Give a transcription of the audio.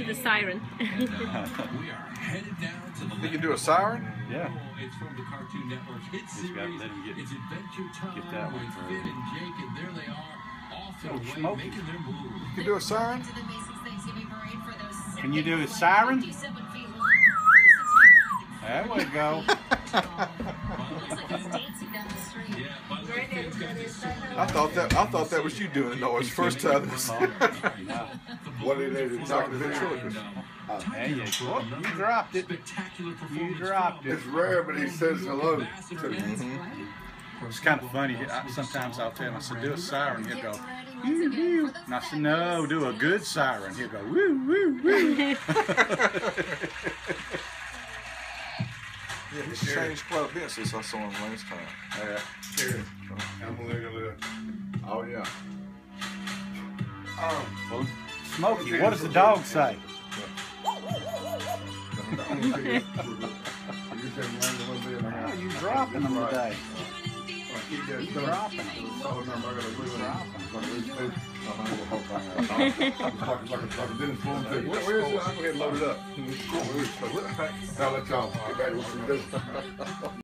do the siren. We are headed down to the You can do a siren? Yeah. It's from the Cartoon Network hit Just series. gotta let him It's Adventure Time get that one with through. Finn and Jake, and there they are, off and away, Smokey. making their move. You can do a siren? Can you do a siren? There we go. I thought that was you doing the noise first time. What did they do? Talking to ventriloquist. There you go. You dropped it. You dropped it. It's rare, but he says hello to me. It's kind of funny. Sometimes I'll tell him, I said, do a siren. He'll go, woo, woo. And I said, no, do a good siren. He'll go, woo, woo, woo. Yeah, he's changed quite a bit since I saw him last time. Yeah. Here. I'm gonna look at Oh, yeah. Well, Smokey, what does the dog say? Oh, you dropping them today. You dropping them. Where is it? I'm going to load it up. I'll let y'all get back to what we do.